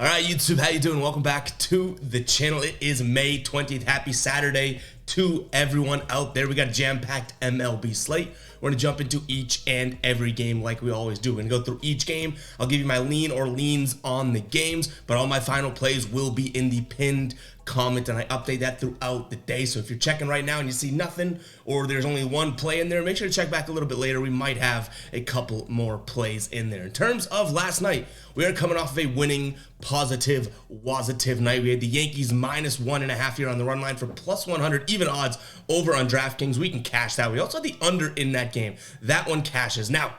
All right, YouTube, how you doing? Welcome back to the channel. It is May 20th. Happy Saturday to everyone out there. We got a jam-packed MLB slate. We're going to jump into each and every game like we always do. We're going to go through each game. I'll give you my lean or leans on the games, but all my final plays will be in the pinned comment, and I update that throughout the day. So if you're checking right now and you see nothing, or there's only one play in there, make sure to check back a little bit later. We might have a couple more plays in there. In terms of last night, we are coming off of a winning, positive, positive night. We had the Yankees -1.5 here on the run line for plus 100, even odds over on DraftKings. We can cash that. We also had the under in that game. That one cashes. Now,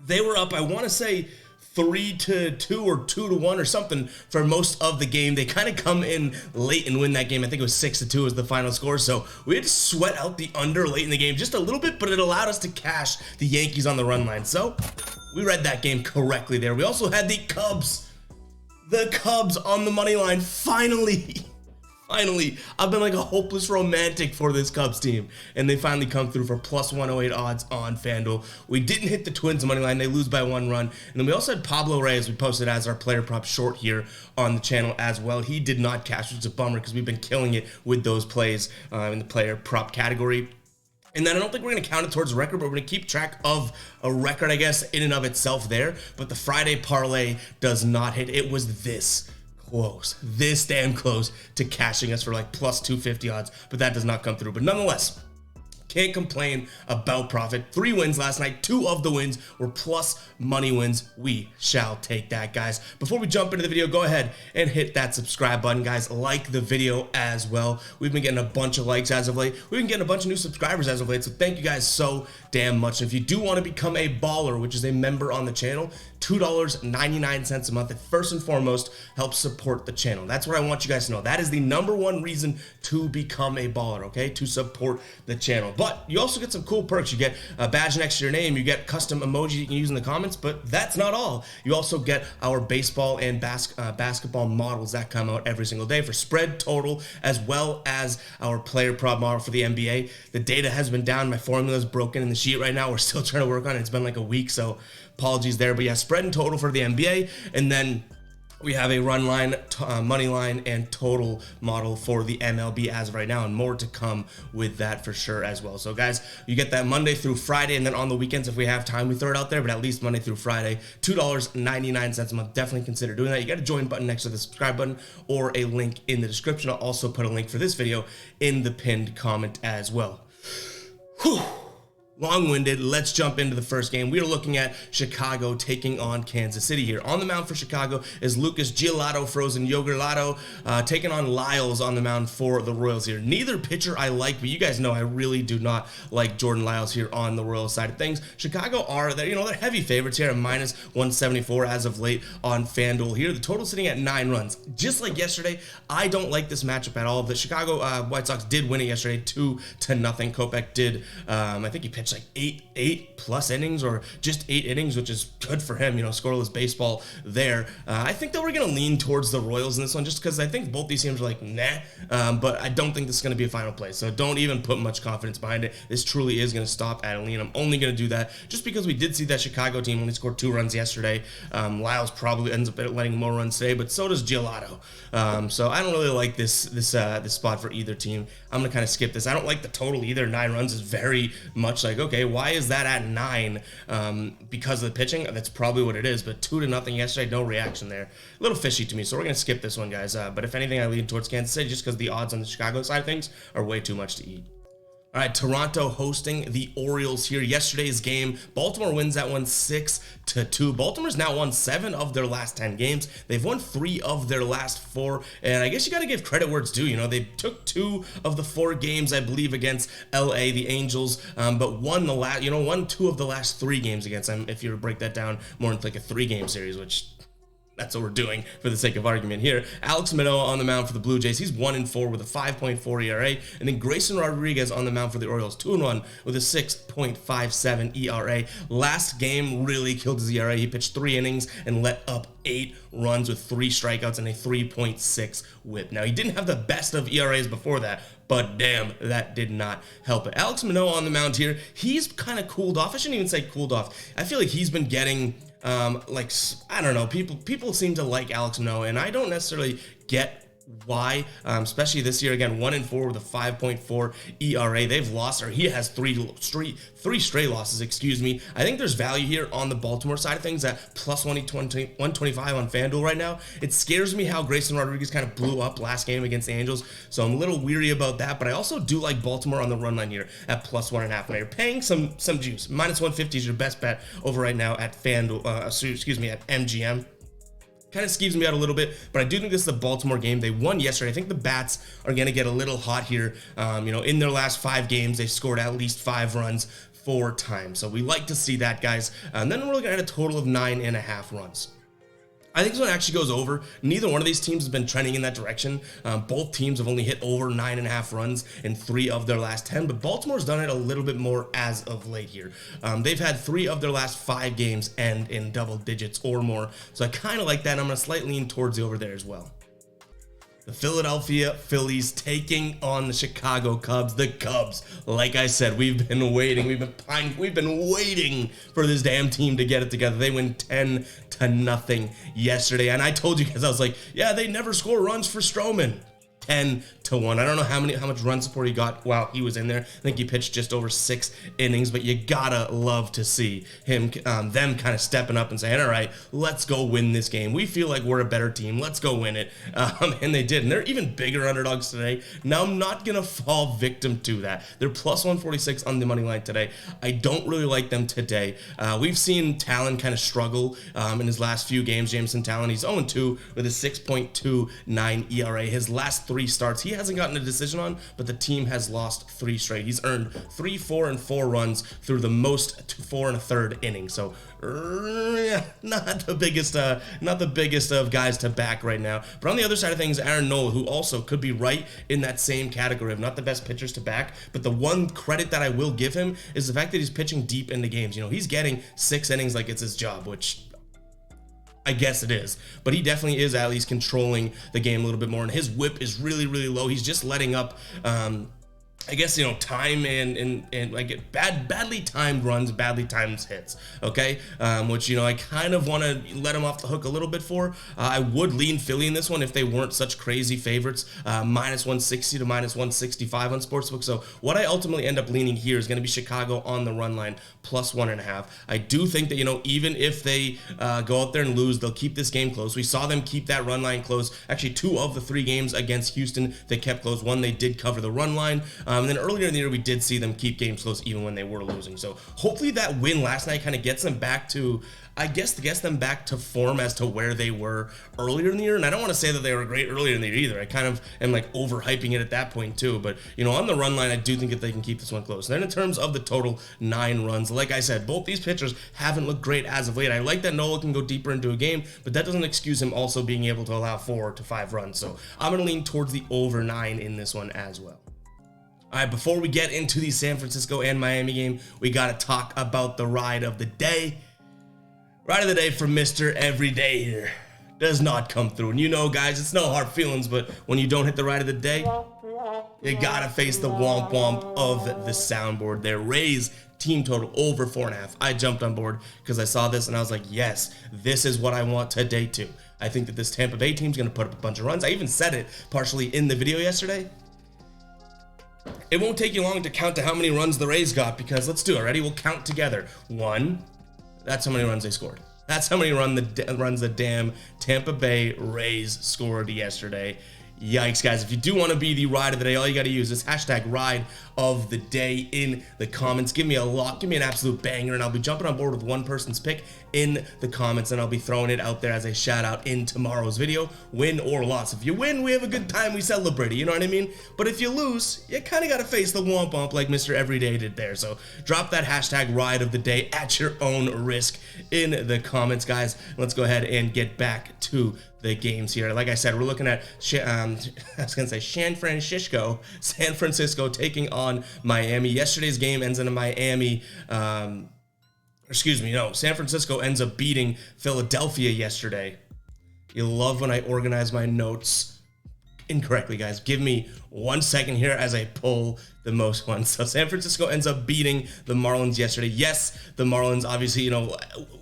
they were up, I want to say, 3-2 or 2-1 or something for most of the game. They kind of come in late and win that game. I think it was 6-2 was the final score. So we had to sweat out the under late in the game just a little bit, but it allowed us to cash the Yankees on the run line. So we read that game correctly there. We also had the Cubs on the money line. Finally, I've been like a hopeless romantic for this Cubs team, and they finally come through for plus 108 odds on FanDuel. We didn't hit the Twins money line. They lose by 1 run. And then we also had Pablo Reyes, we posted as our player prop short here on the channel as well. He did not cash, which is a bummer because we've been killing it with those plays in the player prop category. And then I don't think we're going to count it towards a record, but we're going to keep track of a record, I guess, in and of itself there. But the Friday parlay does not hit. It was this damn close to cashing us for like plus 250 odds, but that does not come through. But nonetheless, can't complain about profit. 3 wins last night. 2 of the wins were plus money wins. We shall take that, guys. Before we jump into the video, go ahead and hit that subscribe button, guys. Like the video as well. We've been getting a bunch of likes as of late. We've been getting a bunch of new subscribers as of late, so thank you guys so damn much. And if you do want to become a baller, which is a member on the channel, $2.99 a month. It first and foremost helps support the channel. That's what I want you guys to know. That is the #1 reason to become a baller, okay? To support the channel. But you also get some cool perks. You get a badge next to your name. You get custom emojis you can use in the comments, but that's not all. You also get our baseball and basketball models that come out every single day for spread, total, as well as our player prop model for the NBA. The data has been down. My formula is broken in the sheet right now. We're still trying to work on it. It's been like a week, so apologies there. But yeah, spread and total for the NBA, and then we have a run line, money line, and total model for the MLB as of right now, and more to come with that for sure as well. So guys, you get that Monday through Friday, and then on the weekends, if we have time, we throw it out there, but at least Monday through Friday, $2.99 a month. Definitely consider doing that. You got a join button next to the subscribe button or a link in the description. I'll also put a link for this video in the pinned comment as well. Whew. Long-winded. Let's jump into the first game. We are looking at Chicago taking on Kansas City here. On the mound for Chicago is Lucas Giolito, frozen yogurlato, taking on Lyles on the mound for the Royals here. Neither pitcher I like, but you guys know I really do not like Jordan Lyles here on the Royals side of things. Chicago are, they're heavy favorites here at -174 as of late on FanDuel here. The total sitting at 9 runs. Just like yesterday, I don't like this matchup at all. The Chicago White Sox did win it yesterday 2-0. Kopech did, I think he pitched like 8 plus innings, or just 8 innings, which is good for him, scoreless baseball there. I think that we're going to lean towards the Royals in this one, just because I think both these teams are like, nah, but I don't think this is going to be a final play, so don't even put much confidence behind it. This truly is going to stop at a lean. I'm only going to do that just because we did see that Chicago team only scored 2 runs yesterday. Lyles probably ends up letting more runs today, but so does Giolito. So I don't really like this spot for either team. I'm going to kind of skip this. I don't like the total either. 9 runs is very much like, okay, why is that at 9? Because of the pitching? That's probably what it is, but 2-0 yesterday, no reaction there. A little fishy to me, so we're going to skip this one, guys. But if anything, I lean towards Kansas City just because the odds on the Chicago side of things are way too much to eat. All right, Toronto hosting the Orioles here. Yesterday's game, Baltimore wins that one 6-2. Baltimore's now won 7 of their last 10 games. They've won 3 of their last 4, and I guess you got to give credit where it's due. They took 2 of the 4 games, I believe, against LA, the Angels, but won 2 of the last 3 games against them. If you were to break that down more into like a 3-game series, which that's what we're doing for the sake of argument here. Alex Manoah on the mound for the Blue Jays. He's 1-4 with a 5.4 ERA. And then Grayson Rodriguez on the mound for the Orioles, 2-1 with a 6.57 ERA. Last game really killed his ERA. He pitched 3 innings and let up 8 runs with 3 strikeouts and a 3.6 whip. Now, he didn't have the best of ERAs before that, but damn, that did not help it. Alex Manoah on the mound here. He's kind of cooled off. I shouldn't even say cooled off. I feel like he's been getting Like, I don't know, people seem to like Alex Manoah, and I don't necessarily get why, especially this year. Again, 1-4 with a 5.4 ERA. They've lost, or he has three straight losses, excuse me. I think there's value here on the Baltimore side of things at plus 125 on FanDuel right now. It scares me how Grayson Rodriguez kind of blew up last game against the Angels, so I'm a little weary about that, but I also do like Baltimore on the run line here at plus 1.5. Now you're paying some juice. Minus 150 is your best bet over right now at FanDuel, at MGM. Kind of skeeves me out a little bit, but I do think this is a Baltimore game. They won yesterday. I think the Bats are going to get a little hot here. In their last 5 games, they've scored at least 5 runs 4 times. So we like to see that, guys. And then we're looking at a total of 9.5 runs. I think this one actually goes over. Neither one of these teams has been trending in that direction. Both teams have only hit over 9.5 runs in 3 of their last 10, but Baltimore's done it a little bit more as of late here. They've had 3 of their last 5 games end in double digits or more, so I kind of like that. I'm going to slightly lean towards the over there as well. The Philadelphia Phillies taking on the Chicago Cubs. The Cubs, like I said, we've been waiting. We've been waiting for this damn team to get it together. They win 10-0 yesterday, and I told you guys, I was like, yeah, they never score runs for Stroman. 10-1. I don't know how much run support he got while he was in there. I think he pitched just over 6 innings, but you gotta love to see him, them kind of stepping up and saying, all right, let's go win this game. We feel like we're a better team. Let's go win it. And they did. And they're even bigger underdogs today. Now, I'm not gonna fall victim to that. They're plus 146 on the money line today. I don't really like them today. We've seen Talon kind of struggle in his last few games. Jameson Talon, he's 0-2 with a 6.29 ERA. His last 3 starts, he hasn't gotten a decision on, but the team has lost 3 straight. He's earned 3, 4, and 4 runs through the most 4 1/3 innings. So not the biggest of guys to back right now. But on the other side of things, Aaron Nola, who also could be right in that same category of not the best pitchers to back, but the one credit that I will give him is the fact that he's pitching deep into games. He's getting 6 innings like it's his job, which I guess it is, but he definitely is at least controlling the game a little bit more, and his whip is really, really low. He's just letting up, I guess, time and like badly timed runs, badly timed hits, okay? Which, I kind of want to let him off the hook a little bit for. I would lean Philly in this one if they weren't such crazy favorites, minus 160 to minus 165 on Sportsbook. So what I ultimately end up leaning here is going to be Chicago on the run line, plus 1.5. I do think that, even if they go out there and lose, they'll keep this game close. We saw them keep that run line close. Actually, 2 of the 3 games against Houston, they kept close. One, they did cover the run line. And then earlier in the year, we did see them keep games close even when they were losing. So hopefully that win last night kind of gets them back to, back to form as to where they were earlier in the year. And I don't want to say that they were great earlier in the year either. I kind of am like overhyping it at that point too. But, on the run line, I do think that they can keep this one close. And then in terms of the total, 9 runs. Like I said, both these pitchers haven't looked great as of late. I like that Nola can go deeper into a game, but that doesn't excuse him also being able to allow 4 to 5 runs. So I'm going to lean towards the over 9 in this one as well. All right, before we get into the San Francisco and Miami game, we got to talk about the ride of the day. Ride of the day from Mr. Everyday here does not come through. And guys, it's no hard feelings, but when you don't hit the ride of the day, you got to face the womp womp of the soundboard there. Rays team total over 4.5. I jumped on board because I saw this and I was like, yes, this is what I want today too. I think that this Tampa Bay team's going to put up a bunch of runs. I even said it partially in the video yesterday. It won't take you long to count to how many runs the Rays got, because let's do it. Ready? We'll count together. 1. That's how many runs they scored. That's how many runs the damn Tampa Bay Rays scored yesterday. Yikes, guys. If you do want to be the ride of the day, all you got to use is hashtag ride of the day in the comments. Give me a lock, give me an absolute banger, and I'll be jumping on board with one person's pick in the comments, and I'll be throwing it out there as a shout out in tomorrow's video, win or loss. If you win, we have a good time, we celebrate it, you know what I mean? But if you lose, you kind of got to face the womp womp like Mr. Everyday did there. So drop that hashtag ride of the day at your own risk in the comments, guys. Let's go ahead and get back to the games here. Like I said, we're looking at San Francisco taking on Miami. Yesterday's game ends in a Miami, San Francisco ends up beating Philadelphia yesterday. You love when I organize my notes incorrectly, guys. Give me 1 second here as I pull the most ones. So San Francisco ends up beating the Marlins yesterday. Yes, the Marlins, obviously,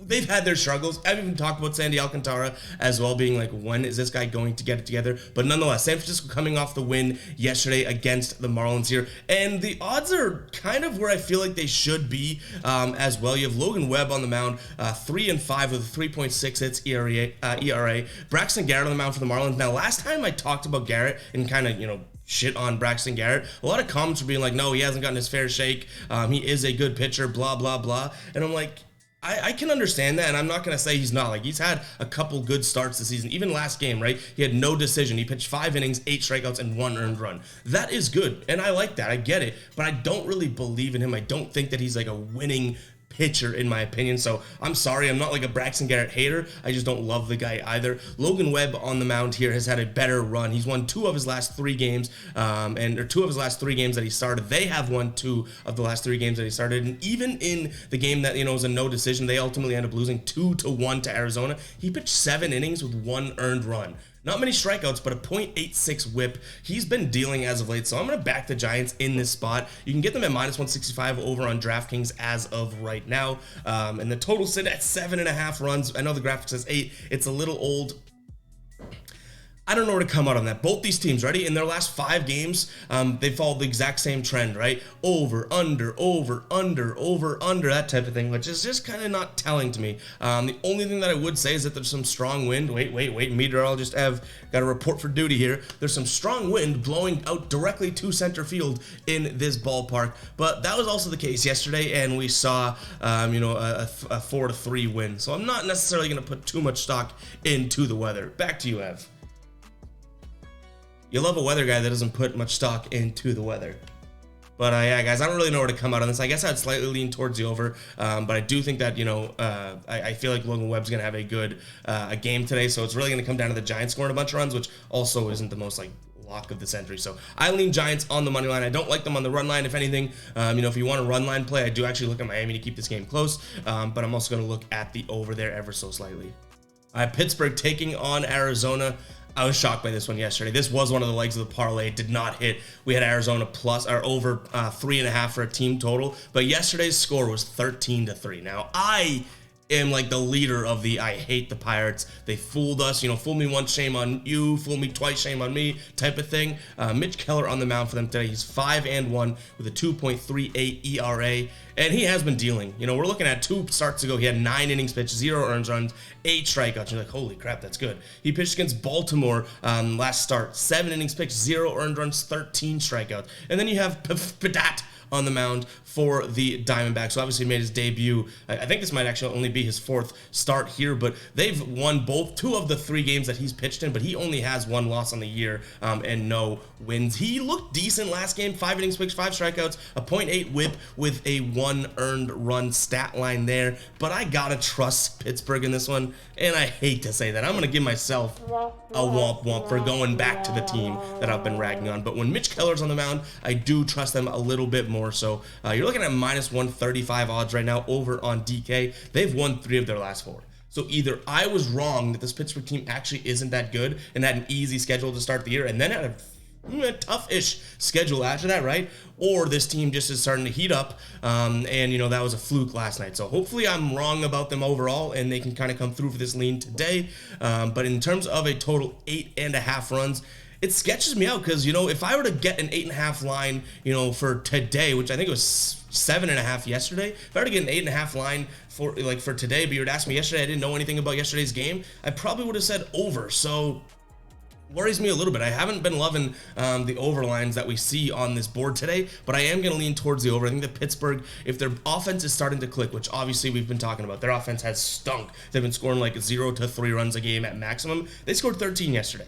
they've had their struggles. I've even talked about Sandy Alcantara as well, being like, when is this guy going to get it together? But nonetheless, San Francisco coming off the win yesterday against the Marlins here. And the odds are kind of where I feel like they should be as well. You have Logan Webb on the mound, 3-5 with a 3.6 hits ERA. Braxton Garrett on the mound for the Marlins. Now, last time I talked about Garrett and kind of, shit on Braxton Garrett, a lot of comments were being like, no, he hasn't gotten his fair shake. He is a good pitcher, blah, blah, blah. And I'm like, I can understand that, and I'm not going to say he's not. Like, he's had a couple good starts this season. Even last game, right? He had no decision. He pitched 5 innings, 8 strikeouts, and 1 earned run. That is good, and I like that. I get it, but I don't really believe in him. I don't think that he's like a winning pitcher, in my opinion. So I'm sorry, I'm not like a Braxton Garrett hater. I just don't love the guy either. Logan Webb on the mound here has had a better run. He's won 2 of his last 3 games, or 2 of his last 3 games that he started. They have won 2 of the last 3 games that he started. And even in the game that was a no decision, they ultimately end up losing 2-1 to Arizona. He pitched 7 innings with 1 earned run. Not many strikeouts, but a .86 whip. He's been dealing as of late, so I'm going to back the Giants in this spot. You can get them at -165 over on DraftKings as of right now. And the total sit at 7.5 runs. I know the graphic says 8. It's a little old. I don't know where to come out on that. Both these teams, ready? In their last 5 games, they followed the exact same trend, right? Over, under, that type of thing, which is just kind of not telling to me. The only thing that I would say is that there's some strong wind. Wait. Meteorologist Ev got a report for duty here. There's some strong wind blowing out directly to center field in this ballpark. But that was also the case yesterday, and we saw, a 4-3 win. So I'm not necessarily going to put too much stock into the weather. Back to you, Ev. You love a weather guy that doesn't put much stock into the weather. But yeah, guys, I don't really know where to come out on this. I guess I'd slightly lean towards the over, but I do think that, I feel like Logan Webb's going to have a good game today, so it's really going to come down to the Giants scoring a bunch of runs, which also isn't the most, lock of the century. So I lean Giants on the money line. I don't like them on the run line. If anything, if you want a run line play, I do actually look at Miami to keep this game close, but I'm also going to look at the over there ever so slightly. Pittsburgh taking on Arizona. I was shocked by this one yesterday. This was one of the legs of the parlay. It did not hit. We had Arizona plus or over 3.5 for a team total, but yesterday's score was 13-3. Now, I am like the leader of the I hate the Pirates. They fooled us, fool me once, shame on you, fool me twice, shame on me type of thing. Mitch Keller on the mound for them today. He's 5-1 with a 2.38 ERA, and he has been dealing. We're looking at 2 starts ago. He had 9 innings pitched, 0 earned runs, 8 strikeouts. You're like, holy crap, that's good. He pitched against Baltimore last start, 7 innings pitched, 0 earned runs, 13 strikeouts. And then you have Padat on the mound for the Diamondbacks. So obviously made his debut. I think this might actually only be his 4th start here, but they've won 2 of the 3 games that he's pitched in, but he only has 1 loss on the year and no wins. He looked decent last game, 5 innings pitched, 5 strikeouts, a .8 whip with a 1 earned run stat line there, but I gotta trust Pittsburgh in this one, and I hate to say that. I'm gonna give myself a womp womp for going back to the team that I've been ragging on, but when Mitch Keller's on the mound, I do trust them a little bit more. So you're looking at -135 odds right now over on DK. They've won 3 of their last 4. So either I was wrong that this Pittsburgh team actually isn't that good and had an easy schedule to start the year and then had a tough-ish schedule after that, right? Or this team just is starting to heat up, and that was a fluke last night. So hopefully I'm wrong about them overall, and they can kind of come through for this lean today. But in terms of a total 8.5 runs, it sketches me out because, if I were to get an 8.5 line, for today, which I think it was 7.5 yesterday, if I were to get an 8.5 line for today, but you would ask me yesterday, I didn't know anything about yesterday's game, I probably would have said over. So worries me a little bit. I haven't been loving the over lines that we see on this board today, but I am going to lean towards the over. I think that Pittsburgh, if their offense is starting to click, which obviously we've been talking about, their offense has stunk. They've been scoring 0 to 3 runs a game at maximum. They scored 13 yesterday.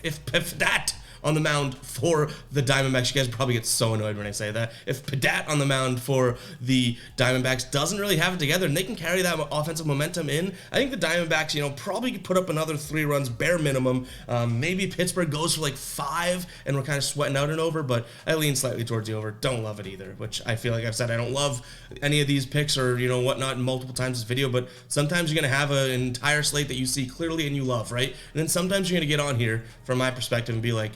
If that on the mound for the Diamondbacks. You guys probably get so annoyed when I say that. If Padat on the mound for the Diamondbacks doesn't really have it together and they can carry that offensive momentum in, I think the Diamondbacks, you know, probably could put up another 3 runs bare minimum. Maybe Pittsburgh goes for like 5 and we're kind of sweating out and over, but I lean slightly towards the over. Don't love it either, which I feel like I've said I don't love any of these picks or, you know, whatnot multiple times this video, but sometimes you're going to have an entire slate that you see clearly and you love, right? And then sometimes you're going to get on here from my perspective and be like,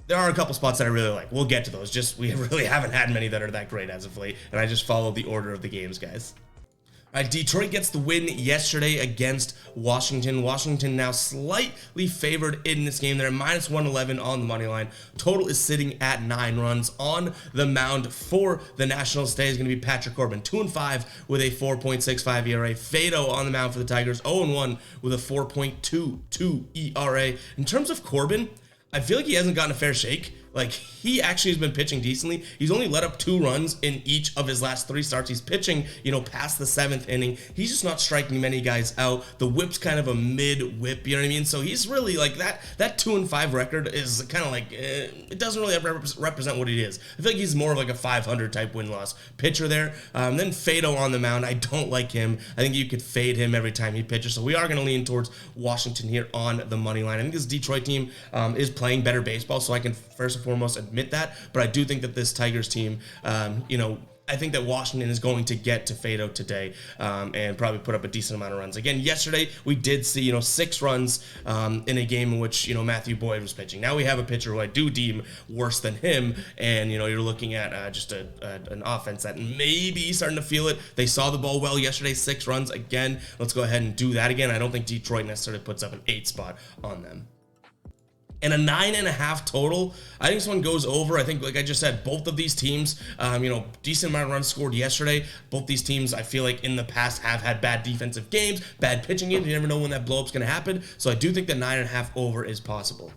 there are a couple spots that I really like. We'll get to those. Just we really haven't had many that are that great as of late, and I just follow the order of the games, guys. All right, Detroit gets the win yesterday against Washington. Washington now slightly favored in this game. They're at minus 111 on the money line. Total is sitting at 9 runs. On the mound for the Nationals today is going to be Patrick Corbin, 2-5 with a 4.65 ERA. Fado on the mound for the Tigers, 0-1 with a 4.22 ERA. In terms of Corbin, I feel like he hasn't gotten a fair shake. Like, he actually has been pitching decently. He's only let up 2 runs in each of his last 3 starts. He's pitching, you know, past the 7th inning. He's just not striking many guys out. The whip's kind of a mid-whip, you know what I mean? So he's really like that 2-5 record is kind of like, it doesn't really represent what it is. I feel like he's more of like a 500 type win-loss pitcher there. Then Fado on the mound. I don't like him. I think you could fade him every time he pitches. So we are going to lean towards Washington here on the money line. I think this Detroit team is playing better baseball, so I can first and foremost admit that, but I do think that this Tigers team, you know, I think that Washington is going to get to Fado today and probably put up a decent amount of runs. Again, yesterday we did see, you know, 6 runs in a game in which, you know, Matthew Boyd was pitching. Now we have a pitcher who I do deem worse than him, and, you know, you're looking at just an offense that maybe starting to feel it. They saw the ball well yesterday, 6 runs. Again, let's go ahead and do that again. I don't think Detroit necessarily puts up an 8 spot on them. And a 9.5 total. I think this one goes over. I think, like I just said, both of these teams, you know, decent amount of runs scored yesterday. Both these teams, I feel like in the past have had bad defensive games, bad pitching games. You never know when that blow-up's going to happen. So I do think the 9.5 over is possible.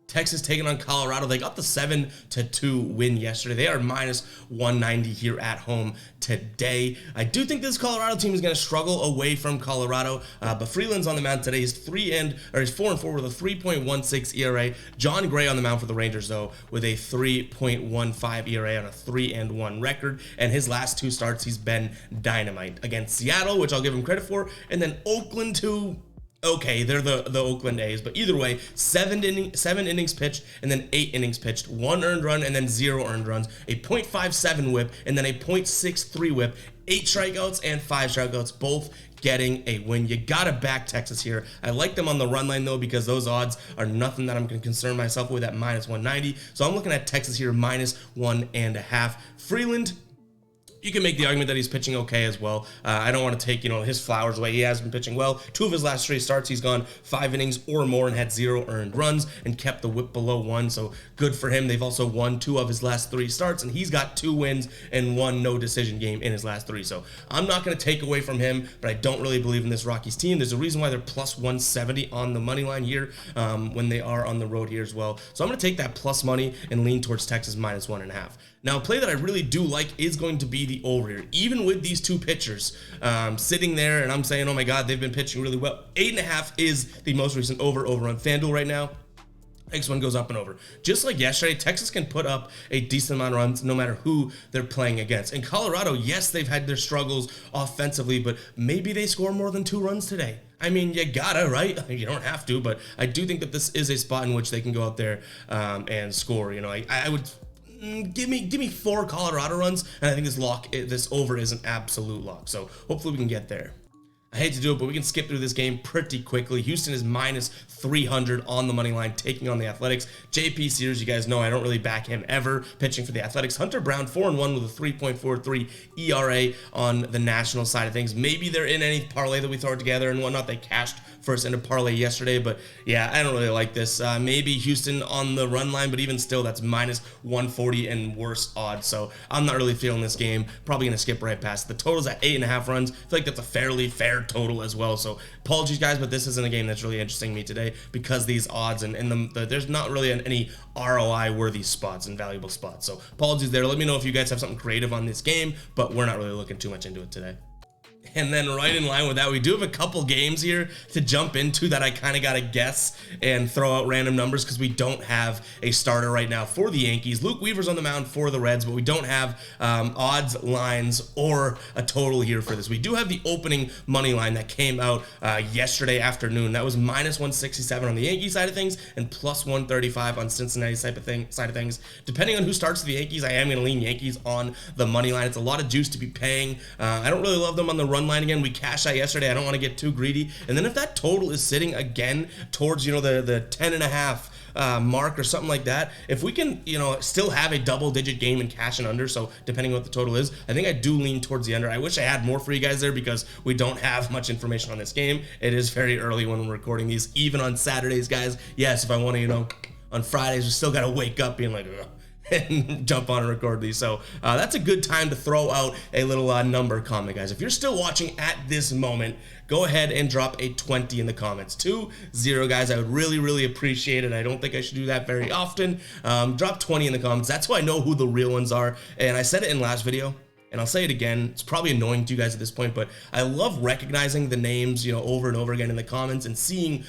Texas taking on Colorado. They got the 7-2 win yesterday. They are minus 190 here at home today. I do think this Colorado team is going to struggle away from Colorado, but Freeland's on the mound today. He's 4-4 with a 3.16 ERA. John Gray on the mound for the Rangers, though, with a 3.15 ERA on a 3-1 record. And his last 2 starts, he's been dynamite against Seattle, which I'll give him credit for, and then Oakland too. Okay, they're the Oakland A's, but either way, 7 innings pitched and then 8 innings pitched, 1 earned run and then 0 earned runs, a .57 whip and then a .63 whip, 8 strikeouts and 5 strikeouts, both getting a win. You gotta back Texas here. I like them on the run line though, because those odds are nothing that I'm gonna concern myself with at minus 190. So I'm looking at Texas here minus 1.5. Freeland, you can make the argument that he's pitching okay as well. I don't want to take, you know, his flowers away. He has been pitching well. 2 of his last 3 starts, he's gone 5 innings or more and had 0 earned runs and kept the whip below 1. So good for him. They've also won 2 of his last 3 starts, and he's got 2 wins and 1 no decision game in his last 3. So I'm not going to take away from him, but I don't really believe in this Rockies team. There's a reason why they're plus 170 on the money line here when they are on the road here as well. So I'm going to take that plus money and lean towards Texas minus 1.5. Now, a play that I really do like is going to be the over here. Even with these 2 pitchers sitting there, and I'm saying, oh my God, they've been pitching really well. 8.5 is the most recent over on FanDuel right now. Next one goes up and over. Just like yesterday, Texas can put up a decent amount of runs no matter who they're playing against. In Colorado, yes, they've had their struggles offensively, but maybe they score more than 2 runs today. I mean, you gotta, right? You don't have to, but I do think that this is a spot in which they can go out there and score. You know, I would... Give me 4 Colorado runs, and I think this over is an absolute lock. So hopefully we can get there. I hate to do it, but we can skip through this game pretty quickly. Houston is minus 300 on the money line, taking on the Athletics. JP Sears, you guys know I don't really back him ever, pitching for the Athletics. Hunter Brown, 4-1 with a 3.43 ERA on the national side of things. Maybe they're in any parlay that we throw together and whatnot. They cashed first into parlay yesterday, but yeah, I don't really like this. Maybe Houston on the run line, but even still, that's minus 140 and worse odds. So I'm not really feeling this game. Probably going to skip right past. The total's at 8.5 runs. I feel like that's a fairly fair total as well. So apologies, guys, but this isn't a game that's really interesting me today because these odds and there's not really any ROI worthy spots and valuable spots. So apologies there. Let me know if you guys have something creative on this game, but we're not really looking too much into it today. And then right in line with that, we do have a couple games here to jump into that I kind of got to guess and throw out random numbers because we don't have a starter right now for the Yankees. Luke Weaver's on the mound for the Reds, but we don't have odds, lines, or a total here for this. We do have the opening money line that came out yesterday afternoon. That was minus 167 on the Yankee side of things and plus 135 on Cincinnati's side of things. Depending on who starts the Yankees, I am going to lean Yankees on the money line. It's a lot of juice to be paying. I don't really love them on the run line again. We cashed out yesterday. I don't want to get too greedy. And then if that total is sitting again towards, the 10.5 mark or something like that, if we can, still have a double-digit game and cash and under, so depending on what the total is, I think I do lean towards the under. I wish I had more for you guys there because we don't have much information on this game. It is very early when we're recording these, even on Saturdays, guys. Yes, if I want to, on Fridays, we still got to wake up being like, ugh, and jump on and record these. So that's a good time to throw out a little number comment, guys. If you're still watching at this moment, go ahead and drop a 20 in the comments. 2-0, guys. I would really appreciate it. I don't think I should do that very often. Drop 20 in the comments. That's why I know who the real ones are. And I said it in last video, and I'll say it again. It's probably annoying to you guys at this point, but I love recognizing the names, over and over again in the comments and seeing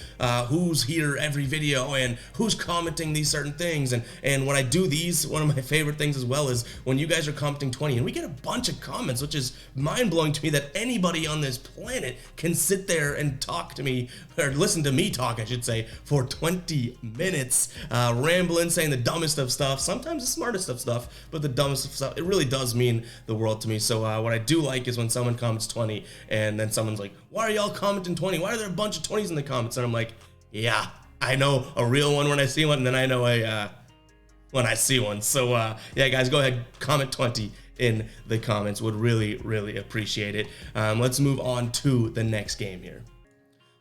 who's here every video and who's commenting these certain things. And when I do these, one of my favorite things as well is when you guys are commenting 20 and we get a bunch of comments, which is mind-blowing to me that anybody on this planet can sit there and talk to me, or listen to me talk, I should say, for 20 minutes, rambling, saying the dumbest of stuff, sometimes the smartest of stuff, but the dumbest of stuff. It really does mean the world to me. So what I do like is when someone comments 20 and then someone's like, why are y'all commenting 20? Why are there a bunch of 20s in the comments? And I'm like, yeah, I know a real one when I see one, and then I know when I see one. So yeah, guys, go ahead, comment 20 in the comments. Would really appreciate it. Let's move on to the next game here.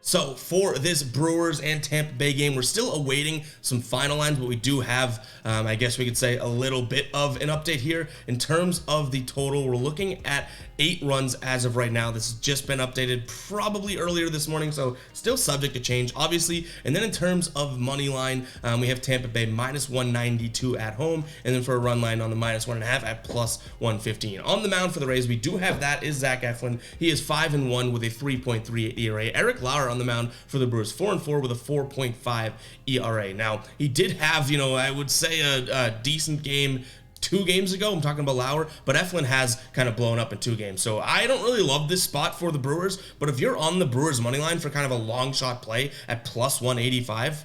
So for this Brewers and Tampa Bay game, we're still awaiting some final lines, but we do have, I guess we could say, a little bit of an update here. In terms of the total, we're looking at 8 runs as of right now. This has just been updated probably earlier this morning, so still subject to change, obviously. And then in terms of money line, we have Tampa Bay minus 192 at home, and then for a run line on the minus 1.5 at plus 115. On the mound for the Rays, we do have that is Zach Eflin. He is 5-1 with a 3.38 ERA. Eric Lauer on the mound for the Brewers, 4-4 with a 4.5 ERA. Now, he did have, I would say a decent game 2 games ago. I'm talking about Lauer, but Eflin has kind of blown up in 2 games. So I don't really love this spot for the Brewers, but if you're on the Brewers money line for kind of a long shot play at plus 185,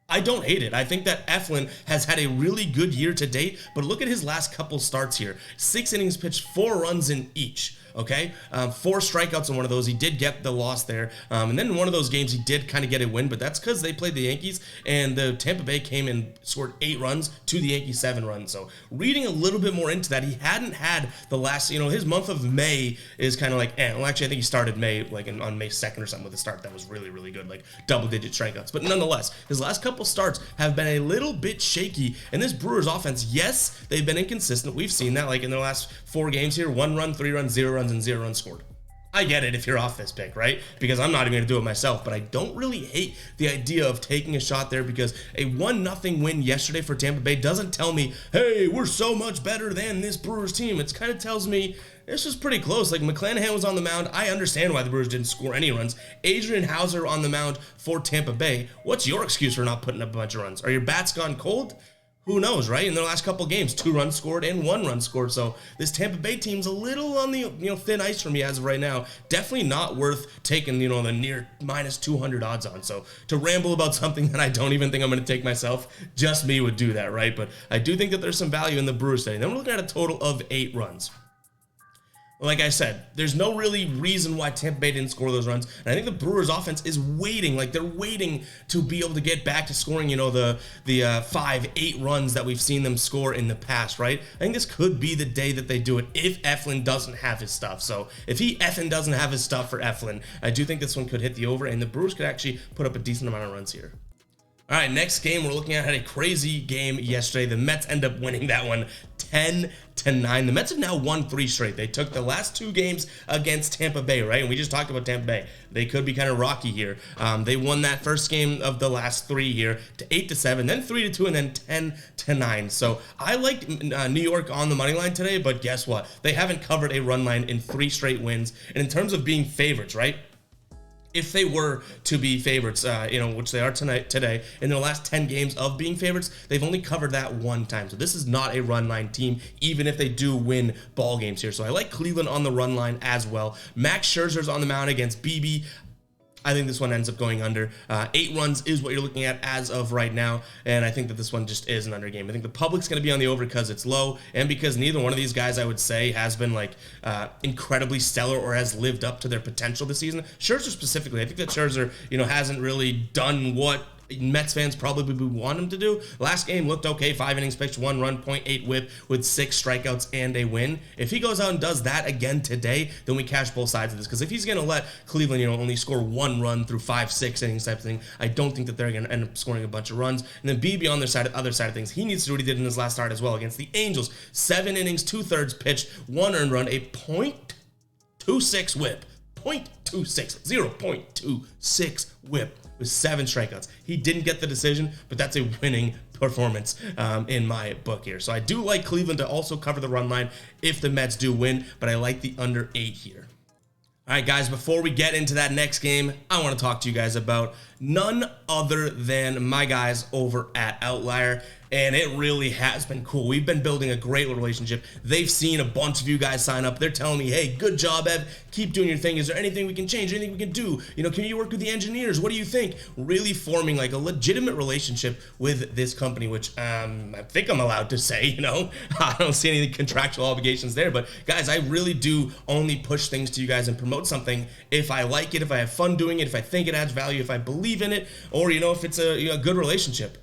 I don't hate it. I think that Eflin has had a really good year to date, but look at his last couple starts here. 6 innings pitched, 4 runs in each. Okay, 4 strikeouts in one of those. He did get the loss there, and then in one of those games he did kind of get a win, but that's because they played the Yankees and the Tampa Bay came and scored 8 runs to the Yankees 7 runs. So reading a little bit more into that, he hadn't had the last, his month of May is kind of like, well, actually I think he started May like on May 2nd or something with a start that was really good, like double-digit strikeouts. But nonetheless, his last couple starts have been a little bit shaky, and this Brewers offense, yes, they've been inconsistent. We've seen that, like in their last 4 games here, 1 run, 3 runs, 0 runs, and 0 runs scored. I get it if you're off this pick, right? Because I'm not even going to do it myself, but I don't really hate the idea of taking a shot there because a 1-0 win yesterday for Tampa Bay doesn't tell me, hey, we're so much better than this Brewers team. It kind of tells me this was pretty close. Like, McClanahan was on the mound. I understand why the Brewers didn't score any runs. Adrian Hauser on the mound for Tampa Bay. What's your excuse for not putting up a bunch of runs? Are your bats gone cold? Who knows, right? In their last couple games, 2 runs scored and 1 run scored. So this Tampa Bay team's a little on the thin ice for me as of right now. Definitely not worth taking the near minus 200 odds on. So to ramble about something that I don't even think I'm going to take myself, just me would do that, right? But I do think that there's some value in the Brewers today. Then we're looking at a total of 8 runs. Like I said, there's no really reason why Tampa Bay didn't score those runs. And I think the Brewers offense is waiting, like they're waiting to be able to get back to scoring, the 5-8 runs that we've seen them score in the past, right? I think this could be the day that they do it if Eflin doesn't have his stuff. So if he effing doesn't have his stuff for Eflin, I do think this one could hit the over and the Brewers could actually put up a decent amount of runs here. All right, next game we're looking at had a crazy game yesterday. The Mets end up winning that one 10-9. The Mets have now won 3 straight. They took the last 2 games against Tampa Bay, right? And we just talked about Tampa Bay. They could be kind of rocky here. They won that first game of the last 3 here to 8-7, then 3-2, and then 10-9. So I liked New York on the money line today, but guess what? They haven't covered a run line in 3 straight wins. And in terms of being favorites, right? If they were to be favorites, which they are today, in their last 10 games of being favorites, they've only covered that 1 time. So this is not a run line team, even if they do win ball games here. So I like Cleveland on the run line as well. Max Scherzer's on the mound against BB. I think this one ends up going under. 8 runs is what you're looking at as of right now, and I think that this one just is an under game. I think the public's going to be on the over because it's low, and because neither one of these guys, I would say, has been incredibly stellar or has lived up to their potential this season. Scherzer specifically, I think that Scherzer, hasn't really done what Mets fans probably would want him to do. Last game looked okay, 5 innings pitched, 1 run, 0.8 whip with 6 strikeouts and a win. If he goes out and does that again today, then we cash both sides of this. Because if he's going to let Cleveland, only score 1 run through 5-6 innings type of thing, I don't think that they're going to end up scoring a bunch of runs. And then BB on their other side of things, he needs to do what he did in his last start as well against the Angels. 7 innings, 2/3 pitched, 1 earned run, a .26 whip. 0.26 whip with 7 strikeouts. He didn't get the decision, but that's a winning performance in my book here. So I do like Cleveland to also cover the run line if the Mets do win, but I like the under 8 here. All right, guys, before we get into that next game, I want to talk to you guys about none other than my guys over at Outlier. And it really has been cool. We've been building a great relationship. They've seen a bunch of you guys sign up. They're telling me, hey, good job, Ev. Keep doing your thing. Is there anything we can change? Anything we can do? Can you work with the engineers? What do you think? Really forming a legitimate relationship with this company, which I think I'm allowed to say, I don't see any contractual obligations there. But guys, I really do only push things to you guys and promote something if I like it, if I have fun doing it, if I think it adds value, if I believe in it, or, if it's a good relationship.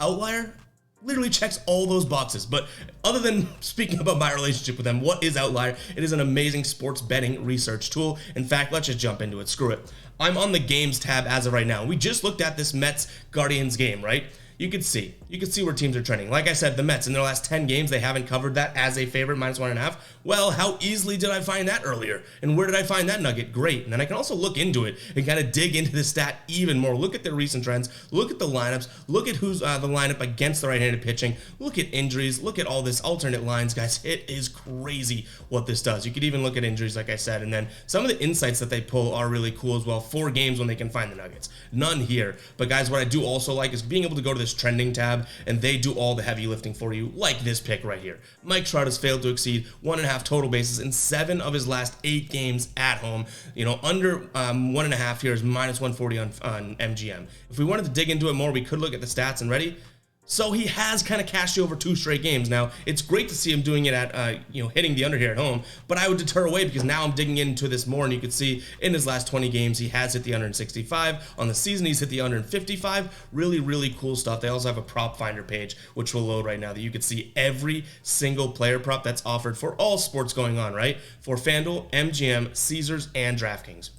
Outlier literally checks all those boxes. But other than speaking about my relationship with them, what is Outlier? It is an amazing sports betting research tool. In fact, let's just jump into it. Screw it. I'm on the games tab as of right now. We just looked at this Mets-Guardians game, right? You can see where teams are trending. Like I said, the Mets, in their last 10 games, they haven't covered that as a favorite, -1.5. Well, how easily did I find that earlier? And where did I find that nugget? Great. And then I can also look into it and kind of dig into the stat even more. Look at the recent trends. Look at the lineups. Look at who's the lineup against the right-handed pitching. Look at injuries. Look at all this alternate lines, guys. It is crazy what this does. You could even look at injuries, like I said. And then some of the insights that they pull are really cool as well. 4 games when they can find the nuggets. None here. But guys, what I do also like is being able to go to this trending tab, and they do all the heavy lifting for you, like this pick right here. Mike Trout has failed to exceed 1.5 total bases in 7 of his last 8 games at home. Under 1.5 here is -140 on MGM. If we wanted to dig into it more, we could look at the stats. And ready? So he has kind of cashed you over 2 straight games. Now, it's great to see him doing it at, hitting the under here at home, but I would deter away because now I'm digging into this more, and you can see in his last 20 games, he has hit the under in 65. On the season, he's hit the under in 55. Really, really cool stuff. They also have a prop finder page, which will load right now, that you can see every single player prop that's offered for all sports going on, right? For FanDuel, MGM, Caesars, and DraftKings.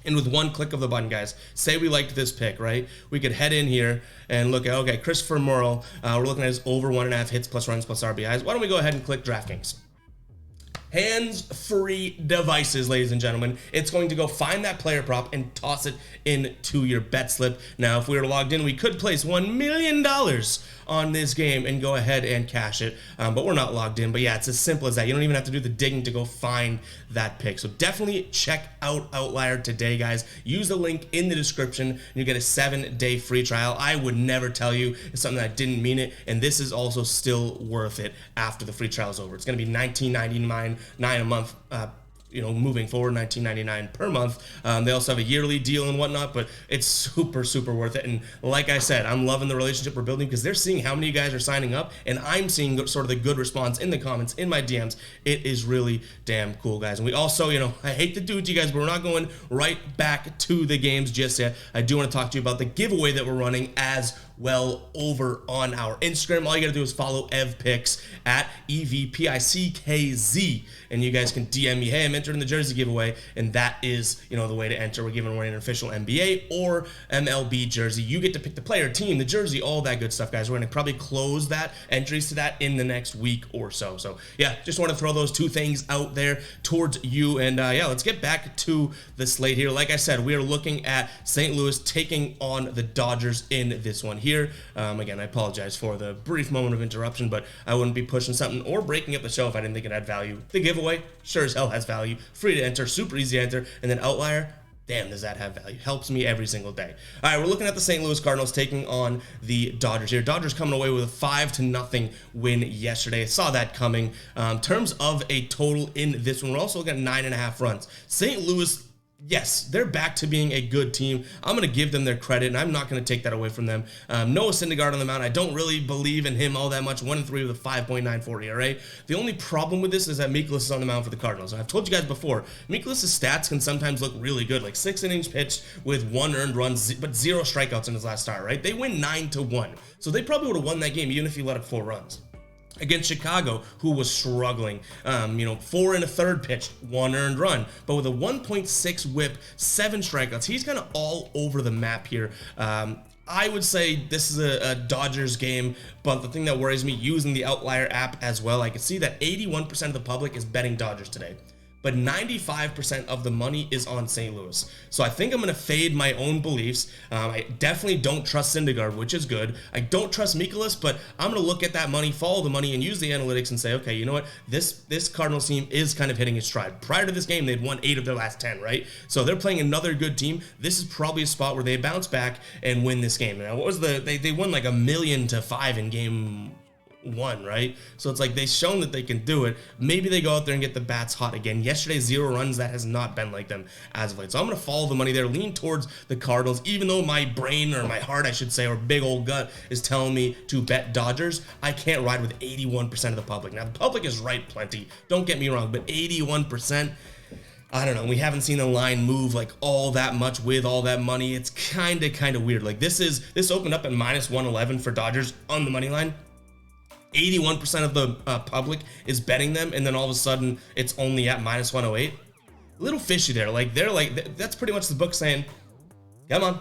And with one click of the button, guys, say we liked this pick, right? We could head in here and look at, okay, Christopher Morel, we're looking at his over 1.5 hits plus runs plus RBIs. Why don't we go ahead and click DraftKings? Hands-free devices, ladies and gentlemen. It's going to go find that player prop and toss it into your bet slip. Now, if we were logged in, we could place $1 million on this game and go ahead and cash it, but we're not logged in. But yeah, it's as simple as that. You don't even have to do the digging to go find that pick. So definitely check out Outlier today, guys. Use the link in the description and you get a 7-day free trial. I would never tell you it's something that didn't mean it, and this is also still worth it after the free trial is over. It's going to be $19.99 a month, moving forward, $19.99 per month. They also have a yearly deal and whatnot, but it's super, super worth it. And like I said, I'm loving the relationship we're building because they're seeing how many of you guys are signing up, and I'm seeing sort of the good response in the comments, in my DMs. It is really damn cool, guys. And we also, I hate to do it to you guys, but we're not going right back to the games just yet. I do want to talk to you about the giveaway that we're running as well over on our Instagram. All you got to do is follow EvPicks at EVPICKZ, and you guys can DM me, hey, I'm enter in the jersey giveaway, and that is, you know, the way to enter. We're giving away an official NBA or MLB jersey. You get to pick the player, team, the jersey, all that good stuff, guys. We're going to probably close that, entries to that, in the next week or so. So, yeah, just want to throw those two things out there towards you. And, yeah, let's get back to the slate here. Like I said, we are looking at St. Louis taking on the Dodgers in this one here. Again, I apologize for the brief moment of interruption, but I wouldn't be pushing something or breaking up the show if I didn't think it had value. The giveaway sure as hell has value. Free to enter, super easy to enter, and then outlier, damn, does that have value. Helps me every single day. All right, we're looking at the St. Louis Cardinals taking on the Dodgers here. Dodgers coming away with a 5-0 win yesterday. I saw that coming. In terms of a total in this one, we're also looking at 9.5 runs. St. Louis, yes, they're back to being a good team. I'm going to give them their credit, and I'm not going to take that away from them. Noah Syndergaard on the mound. I don't really believe in him all that much. 1-3 with a 5.94 ERA. The only problem with this is that Mikolas is on the mound for the Cardinals. And I've told you guys before, Mikolas' stats can sometimes look really good, like 6 innings pitched with 1 earned run, but 0 strikeouts in his last start, right? They win 9-1. So they probably would have won that game even if he let up 4 runs. Against Chicago, who was struggling, 4 1/3 pitched, 1 earned run, but with a 1.6 whip, 7 strikeouts. He's kind of all over the map here. I would say this is a Dodgers game, but the thing that worries me, using the Outlier app as well, I can see that 81% of the public is betting Dodgers today, but 95% of the money is on St. Louis. So I think I'm going to fade my own beliefs. I definitely don't trust Syndergaard, which is good. I don't trust Mikolas, but I'm going to look at that money, follow the money, and use the analytics and say, okay, you know what? This Cardinals team is kind of hitting its stride. Prior to this game, they'd won 8 of their last 10, right? So they're playing another good team. This is probably a spot where they bounce back and win this game. Now, what was they won like 1,000,000-5 in game 1, right? So it's like they've shown that they can do it. Maybe they go out there and get the bats hot again. Yesterday, 0 runs. That has not been like them as of late. So I'm going to follow the money there, lean towards the Cardinals, even though my brain, or my heart, I should say, or big old gut is telling me to bet Dodgers. I can't ride with 81% of the public. Now, the public is right plenty. Don't get me wrong, but 81%, I don't know. We haven't seen the line move like all that much with all that money. It's kind of weird. Like this opened up at -111 for Dodgers on the money line. 81% of the public is betting them, and then all of a sudden it's only at -108. A little fishy there. Like they're like, that's pretty much the book saying, come on,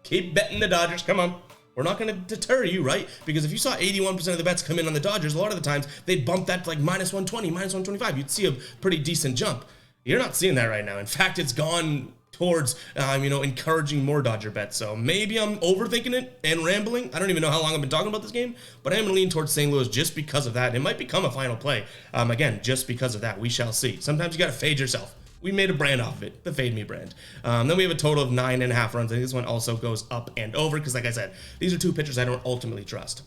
keep betting the Dodgers. Come on, we're not going to deter you, right? Because if you saw 81% of the bets come in on the Dodgers, a lot of the times they'd bump that to like -120, -125. You'd see a pretty decent jump. You're not seeing that right now. In fact, it's gone towards, encouraging more Dodger bets. So maybe I'm overthinking it and rambling. I don't even know how long I've been talking about this game, but I am going to lean towards St. Louis just because of that. It might become a final play. Again, just because of that. We shall see. Sometimes you got to fade yourself. We made a brand off of it, the Fade Me brand. Then we have a total of 9.5 runs. I think this one also goes up and over because, like I said, these are two pitchers I don't ultimately trust.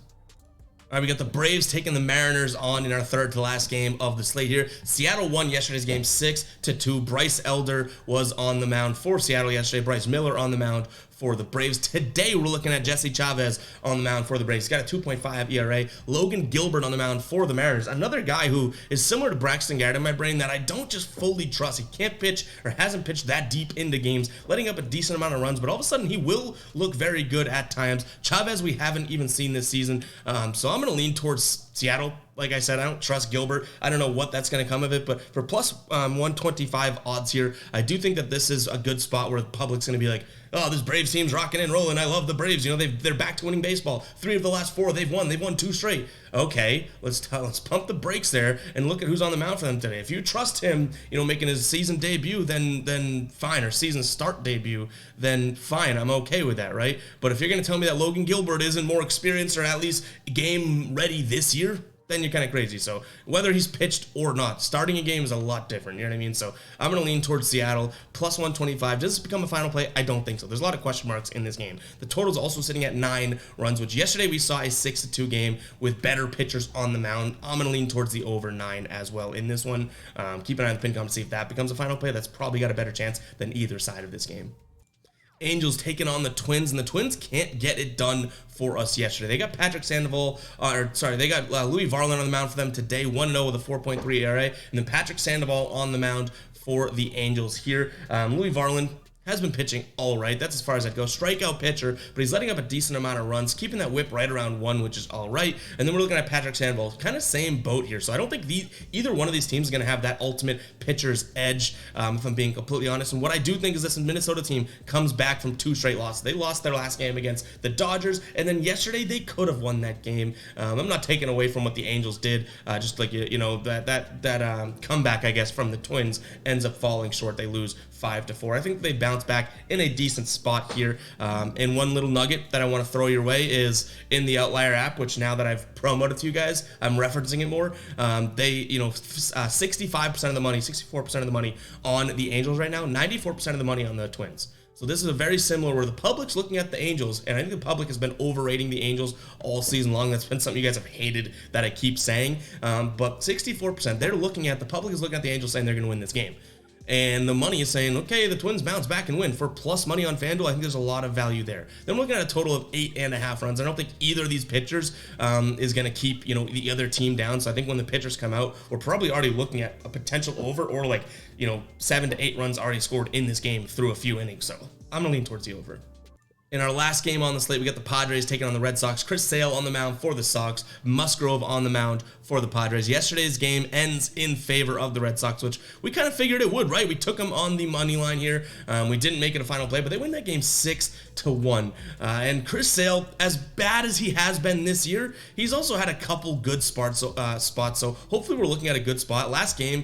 All right, we got the Braves taking the Mariners on in our third to last game of the slate here. Seattle won yesterday's game 6-2. Bryce Elder was on the mound for Seattle yesterday. Bryce Miller on the mound for the Braves. Today, we're looking at Jesse Chavez on the mound for the Braves. He's got a 2.5 ERA. Logan Gilbert on the mound for the Mariners. Another guy who is similar to Braxton Garrett in my brain that I don't just fully trust. He can't pitch or hasn't pitched that deep into games, letting up a decent amount of runs, but all of a sudden he will look very good at times. Chavez, we haven't even seen this season, so I'm going to lean towards Seattle. Like I said, I don't trust Gilbert. I don't know what that's going to come of it, but for plus 125 odds here, I do think that this is a good spot where the public's going to be like, oh, this Braves team's rocking and rolling. I love the Braves. You know, they're back to winning baseball. 3 of the last 4 they've won. They've won 2 straight. Okay, let's pump the brakes there and look at who's on the mound for them today. If you trust him, making his season debut, then fine, or season start debut, then fine. I'm okay with that, right? But if you're going to tell me that Logan Gilbert isn't more experienced or at least game ready this year, then you're kind of crazy. So whether he's pitched or not, starting a game is a lot different. You know what I mean? So I'm going to lean towards Seattle. Plus 125. Does this become a final play? I don't think so. There's a lot of question marks in this game. The total's also sitting at 9 runs, which yesterday we saw a 6-2 game with better pitchers on the mound. I'm going to lean towards the over 9 as well in this one. Keep an eye on the pin comment to see if that becomes a final play. That's probably got a better chance than either side of this game. Angels taking on the Twins, and the Twins can't get it done for us yesterday. They got Patrick Sandoval, they got Louis Varland on the mound for them today, 1-0 with a 4.3 ERA, and then Patrick Sandoval on the mound for the Angels here. Louis Varland has been pitching all right. That's as far as I'd go. Strikeout pitcher, but he's letting up a decent amount of runs, keeping that whip right around 1, which is all right. And then we're looking at Patrick Sandoval, kind of same boat here. So I don't think either one of these teams is going to have that ultimate pitcher's edge, if I'm being completely honest. And what I do think is this Minnesota team comes back from 2 straight losses. They lost their last game against the Dodgers, and then yesterday they could have won that game. I'm not taking away from what the Angels did, just like that comeback, I guess, from the Twins ends up falling short. They lose 5-4. I think they bounce back in a decent spot here. And one little nugget that I want to throw your way is in the Outlier app, which now that I've promoted to you guys, I'm referencing it more. They, 65% of the money, 64% of the money on the Angels right now, 94% of the money on the Twins. So this is a very similar where the public's looking at the Angels, and I think the public has been overrating the Angels all season long. That's been something you guys have hated that I keep saying. But 64%, the public is looking at the Angels saying they're going to win this game. And the money is saying, okay, the Twins bounce back and win. For plus money on FanDuel, I think there's a lot of value there. Then we're looking at a total of 8.5 runs. I don't think either of these pitchers is going to keep, the other team down. So I think when the pitchers come out, we're probably already looking at a potential over or 7 to 8 runs already scored in this game through a few innings. So I'm going to lean towards the over. In our last game on the slate, we got the Padres taking on the Red Sox. Chris Sale on the mound for the Sox. Musgrove on the mound for the Padres. Yesterday's game ends in favor of the Red Sox, which we kind of figured it would, right? We took them on the money line here. We didn't make it a final play, but they win that game 6-1. And Chris Sale, as bad as he has been this year, he's also had a couple good spots. So hopefully we're looking at a good spot. Last game,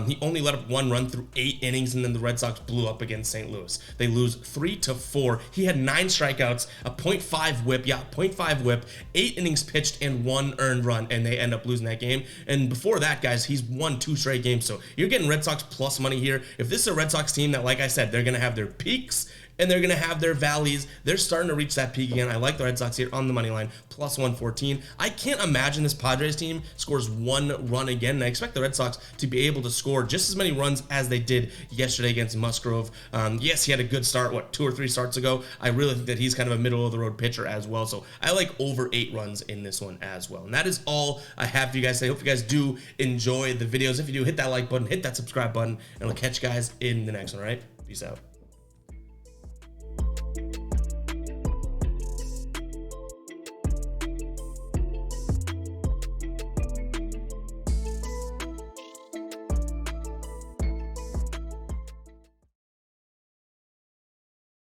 he only let up 1 run through 8 innings, and then the Red Sox blew up against St. Louis. They lose 3-4. He had 9 strikeouts, a 0.5 whip, 8 innings pitched, and 1 earned run, and they end up losing that game. And before that, guys, he's won 2 straight games. So you're getting Red Sox plus money here. If this is a Red Sox team that, like I said, they're going to have their peaks and they're going to have their valleys, they're starting to reach that peak again. I like the Red Sox here on the money line, plus 114. I can't imagine this Padres team scores 1 run again, and I expect the Red Sox to be able to score just as many runs as they did yesterday against Musgrove. Yes, he had a good start, 2 or 3 starts ago. I really think that he's kind of a middle-of-the-road pitcher as well, so I like over 8 runs in this one as well. And that is all I have for you guys today. I hope you guys do enjoy the videos. If you do, hit that like button, hit that subscribe button, and I'll catch you guys in the next one, all right? Peace out.